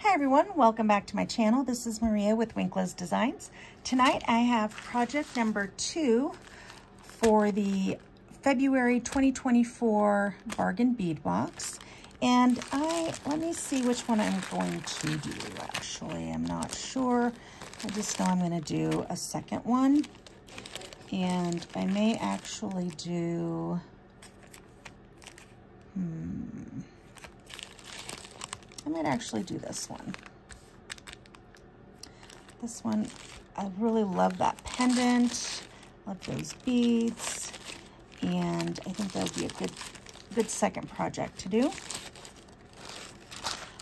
Hi everyone, welcome back to my channel. This is Maria with Winkless Designs. Tonight I have project number 2 for the February 2024 bargain bead box. And let me see which one I'm going to do. Actually, I'm not sure. I just know I'm going to do a second one. And I may actually do, I might actually do this one. This one, I really love that pendant. Love those beads. And I think that would be a good second project to do.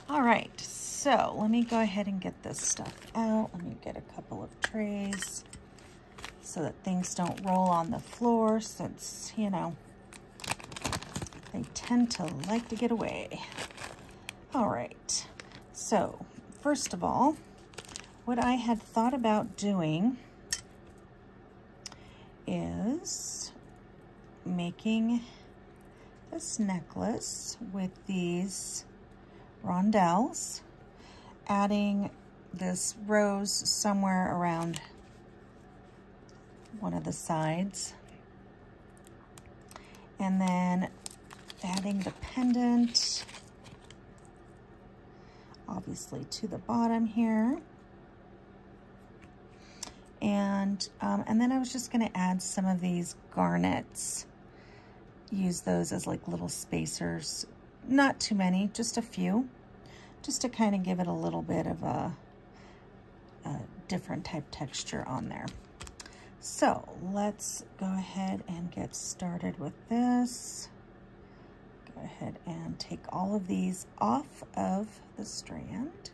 All right, so let me go ahead and get this stuff out. Let me get a couple of trays so that things don't roll on the floor, since, you know, they tend to like to get away. All right, so first of all, what I had thought about doing is making this necklace with these rondelles, adding this rose somewhere around one of the sides, and then adding the pendant obviously to the bottom here, and then I was just going to add some of these garnets, use those as like little spacers, not too many, just a few, just to kind of give it a little bit of a different type texture on there. So let's go ahead and get started with this. Go ahead and take all of these off of the strand.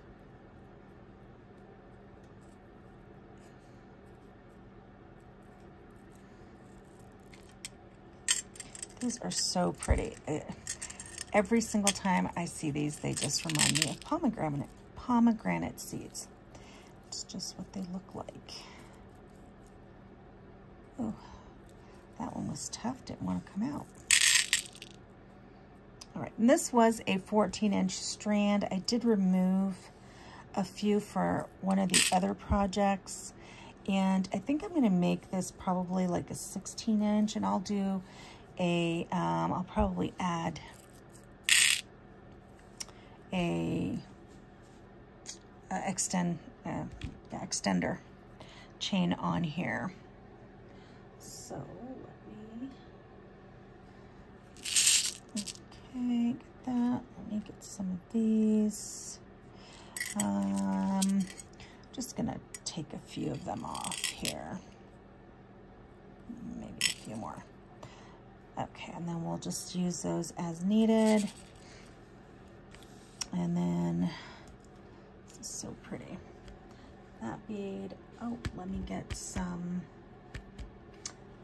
These are so pretty. Every single time I see these, they just remind me of pomegranate seeds. It's just what they look like. Oh, that one was tough, didn't want to come out. All right, and this was a 14-inch strand. I did remove a few for one of the other projects, and I think I'm going to make this probably like a 16-inch, and I'll do a, I'll probably add a extender chain on here. So let me, okay, get that. Let me get some of these. Just gonna take a few of them off here. Maybe a few more. Okay, and then we'll just use those as needed. And then, this is so pretty. That bead, oh, let me get some,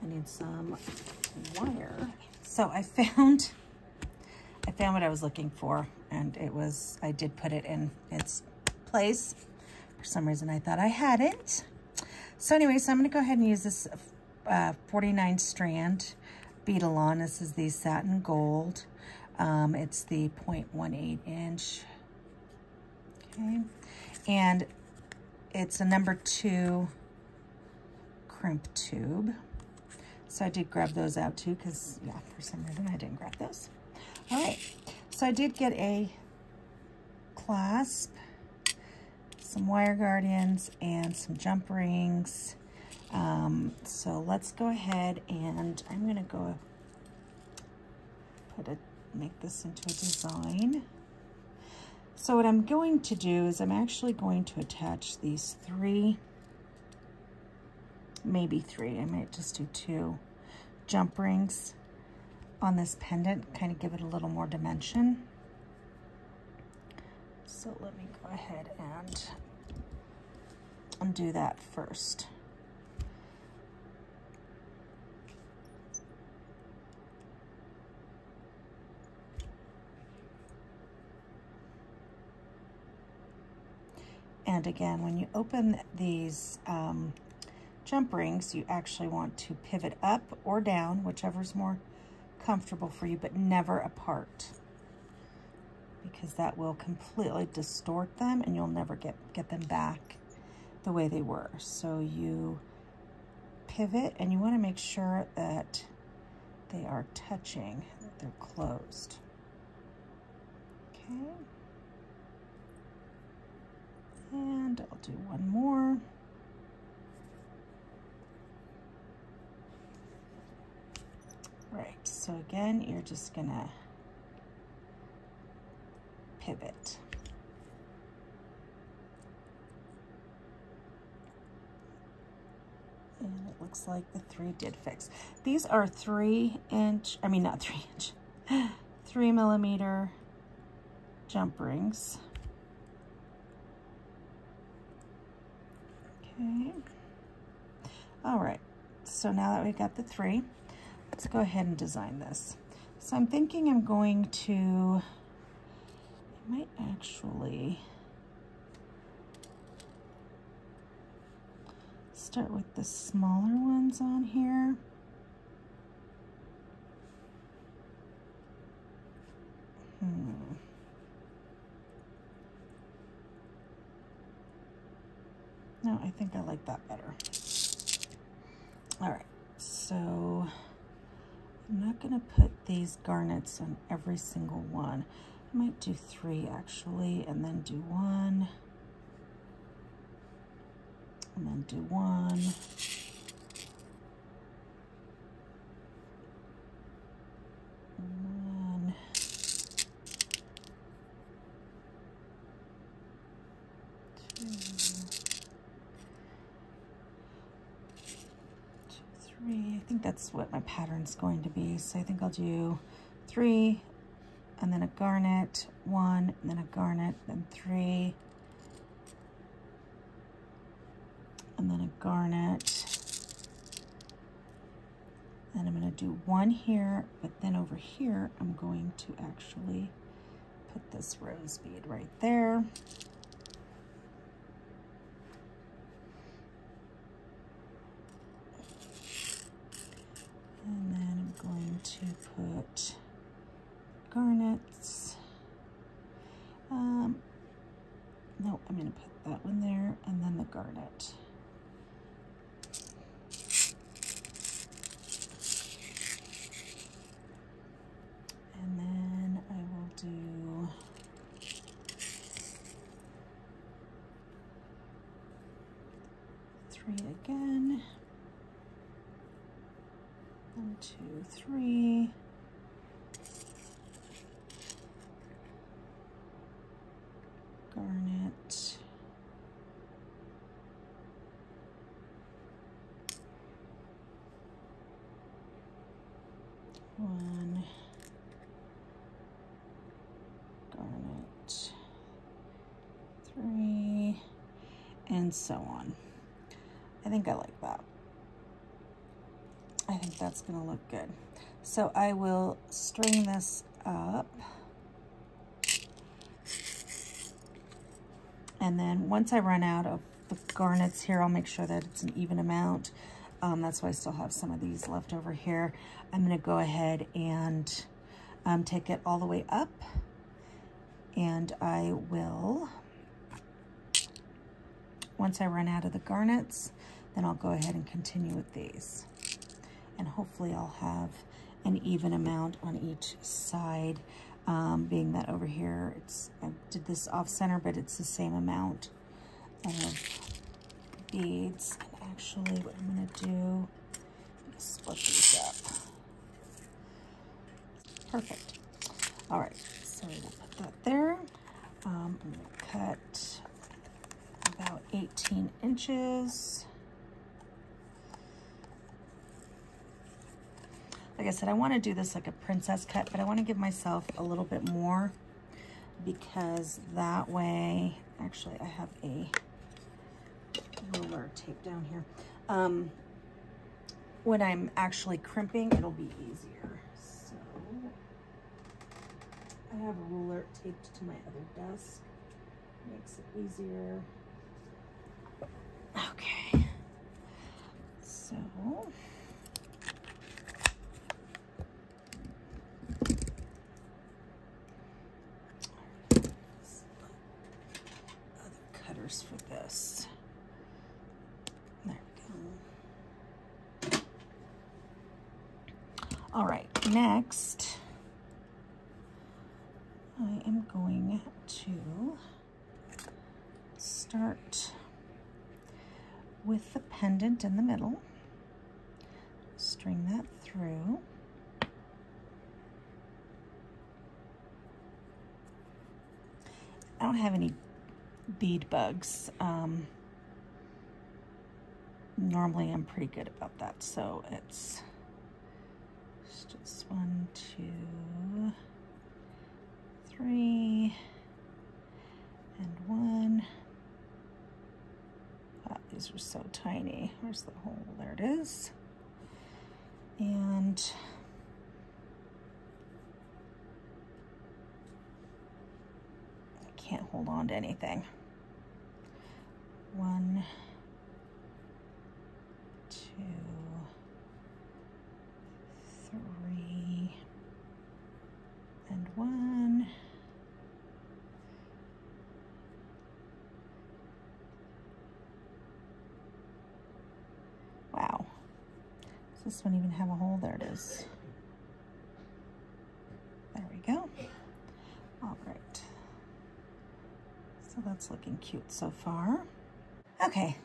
I need some wire. So I found what I was looking for, and it was, I did put it in its place. For some reason I thought I hadn't. So anyway, so I'm gonna go ahead and use this 49 strand bead-along. This is the satin gold. It's the 0.18 inch. Okay, and it's a number 2 crimp tube. So I did grab those out too, because yeah, for some reason I didn't grab those. All right, so I did get a clasp, some wire guardians, and some jump rings. So let's go ahead, and I'm gonna go make this into a design. So what I'm going to do is I'm actually going to attach these 3, maybe 3, I might just do 2 jump rings on this pendant, kind of give it a little more dimension. So let me go ahead and undo that first. And again, when you open these jump rings, you actually want to pivot up or down, whichever's more comfortable for you, but never apart. because that will completely distort them and you'll never get them back the way they were. So you pivot and you want to make sure that they are touching, that they're closed. Okay. And I'll do one more. Right, so again, you're just gonna pivot. And it looks like the 3 did fix. These are 3mm jump rings. Okay. All right, so now that we've got the 3, let's go ahead and design this. So I'm thinking I'm going to, I might actually start with the smaller ones on here. No, I think I like that better. All right, so I'm not gonna put these garnets on every single one. I might do 3 actually, and then do 1, and then do 1. I think that's what my pattern's going to be. So I think I'll do 3, and then a garnet, 1, and then a garnet, then 3, and then a garnet. And I'm going to do 1 here, but then over here, I'm going to actually put this rose bead right there. And then I'm going to put garnets. No, I'm going to put that one there and then the garnet. And then I will do three again. 1, 2, 3. Garnet. One. Garnet. 3. And so on. I think I like that. I think that's going to look good. So I will string this up. And then once I run out of the garnets here, I'll make sure that it's an even amount. That's why I still have some of these left over here. I'm going to go ahead and take it all the way up. And I will, once I run out of the garnets, then I'll go ahead and continue with these. And hopefully I'll have an even amount on each side, being that over here, I did this off center, but it's the same amount of beads. And actually what I'm gonna do is split these up. Perfect. All right, so we'll put that there. I'm gonna cut about 18 inches. Like I said, I want to do this like a princess cut, but I want to give myself a little bit more because that way, actually I have a ruler taped down here. When I'm actually crimping, it'll be easier. So I have a ruler taped to my other desk. Makes it easier. Okay. So colors for this. There we go. All right, next I am going to start with the pendant in the middle. String that through. I don't have any bead bugs. Normally I'm pretty good about that, so it's just 1, 2, 3, and 1. Wow, these are so tiny. Where's the hole? There it is. And can't hold on to anything. 1, 2, 3, and 1. Wow. Does this one even have a hole? There it is. There we go. All right. So that's looking cute so far. Okay,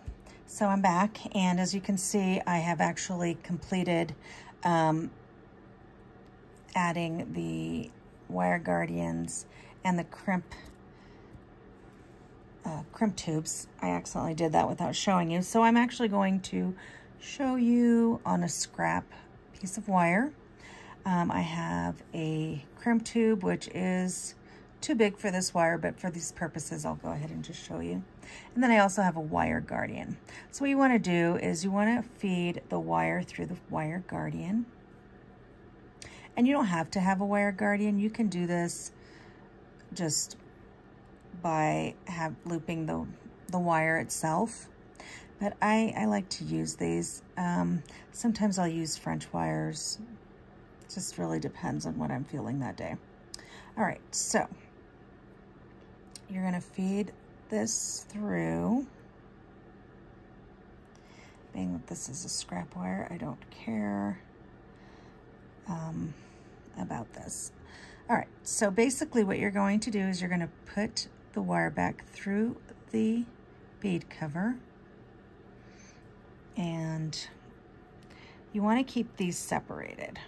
so I'm back, and as you can see, I have actually completed adding the wire guardians and the crimp tubes. I accidentally did that without showing you, so I'm actually going to show you on a scrap piece of wire. I have a crimp tube, which is too big for this wire, but for these purposes, I'll go ahead and just show you. And then I also have a wire guardian. So what you want to do is you want to feed the wire through the wire guardian. And you don't have to have a wire guardian. You can do this just by looping the wire itself. But I like to use these. Sometimes I'll use French wires. It just really depends on what I'm feeling that day. All right, so you're gonna feed this through. Being that this is a scrap wire, I don't care about this. All right, so basically what you're going to do is you're gonna put the wire back through the bead cover, and you wanna keep these separated,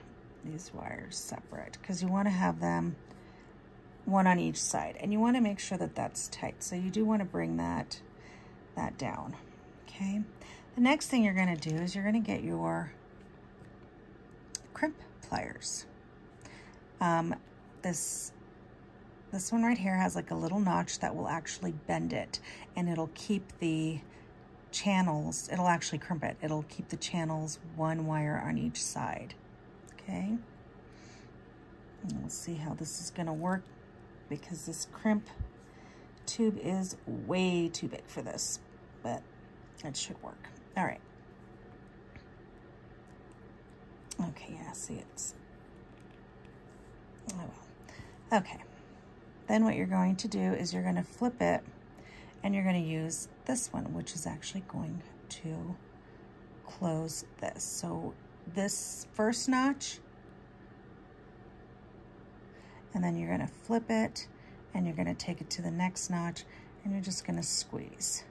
these wires separate, because you wanna have them one on each side, and you want to make sure that that's tight. So you do want to bring that down. Okay. The next thing you're going to do is you're going to get your crimp pliers. This one right here has like a little notch that will actually bend it, and it'll keep the channels. It'll actually crimp it. It'll keep the channels one wire on each side. Okay. And we'll see how this is going to work, because this crimp tube is way too big for this, but it should work. All right. Okay, yeah, see it's, oh well. Okay, then what you're going to do is you're going to flip it, and you're going to use this one, which is actually going to close this. So this first notch, and then you're going to flip it, and you're going to take it to the next notch, and you're just going to squeeze.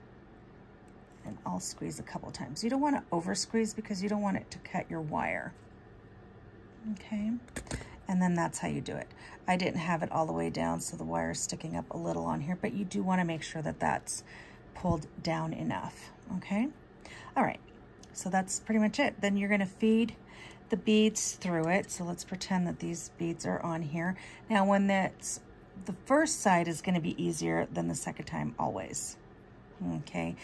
And I'll squeeze a couple times. You don't want to over squeeze because you don't want it to cut your wire. Okay, and then that's how you do it. I didn't have it all the way down, so the wire is sticking up a little on here, but you do want to make sure that that's pulled down enough. Okay, all right, so that's pretty much it. Then you're going to feed the beads through it. So let's pretend that these beads are on here. Now when the first side is going to be easier than the second time always. Okay,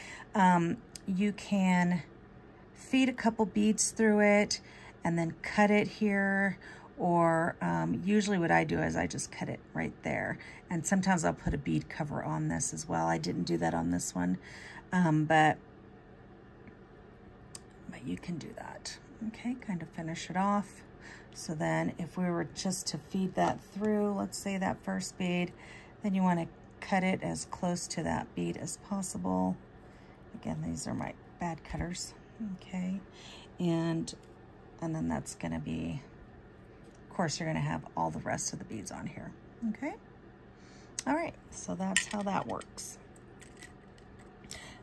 you can feed a couple beads through it and then cut it here, or usually what I do is I just cut it right there, and sometimes I'll put a bead cover on this as well. I didn't do that on this one, but you can do that. Okay, kind of finish it off. So then if we were just to feed that through, let's say that first bead, then you want to cut it as close to that bead as possible. Again, these are my bad cutters. Okay, and then that's going to be, of course, you're going to have all the rest of the beads on here. Okay. All right, so that's how that works.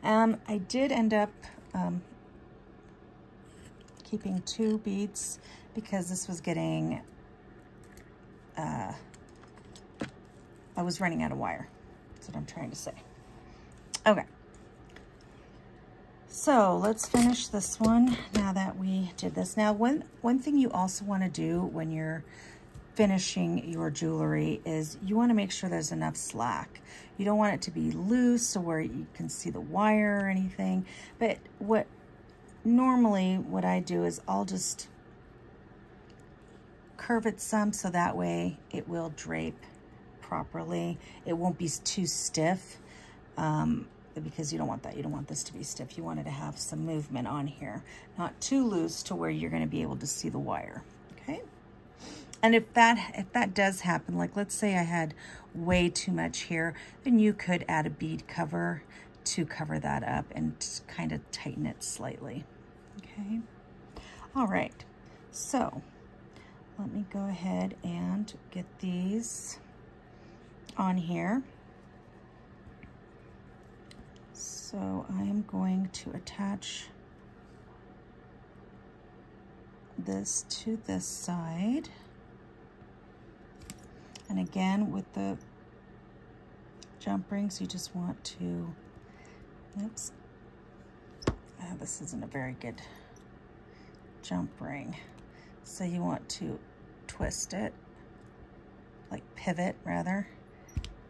I did end up keeping 2 beads because this was getting, I was running out of wire. That's what I'm trying to say. Okay. So let's finish this one now that we did this. Now, one thing you also want to do when you're finishing your jewelry is you want to make sure there's enough slack. You don't want it to be loose so where you can see the wire or anything. But what I do is I'll just curve it some so that way it will drape properly. It won't be too stiff. Because you don't want that. You don't want this to be stiff. You want it to have some movement on here, not too loose to where you're going to be able to see the wire. Okay. And if that does happen, like let's say I had way too much here, then you could add a bead cover to cover that up and kind of tighten it slightly. Okay. All right. So let me go ahead and get these on here. So I am going to attach this to this side. And again, with the jump rings, you just want to, oops, this isn't a very good jump ring. So you want to twist it, like pivot rather.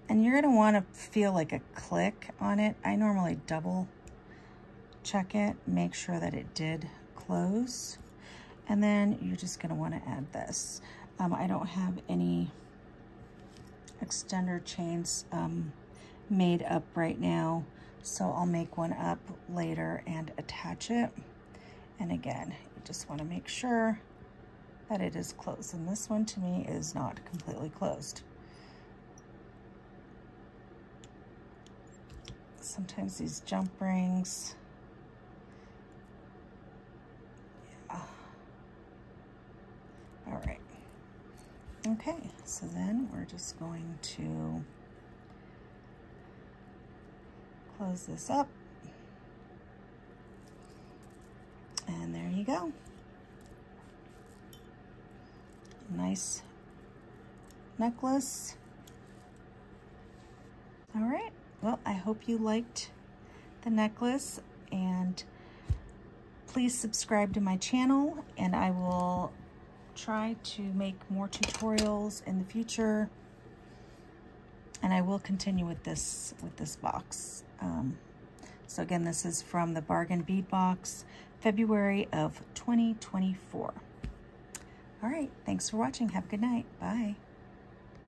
And you're going to want to feel like a click on it. I normally double check it, make sure that it did close. And then you're just going to want to add this. I don't have any extender chains made up right now, so I'll make one up later and attach it. And again, you just want to make sure that it is closed. And this one to me is not completely closed. Sometimes these jump rings, yeah. All right. Okay, so then we're just going to close this up. And there you go. Nice necklace. All right. Well, I hope you liked the necklace, and please subscribe to my channel, and I will try to make more tutorials in the future, and I will continue with this box. So again, this is from the Bargain Bead Box, February of 2024. All right, thanks for watching. Have a good night. Bye.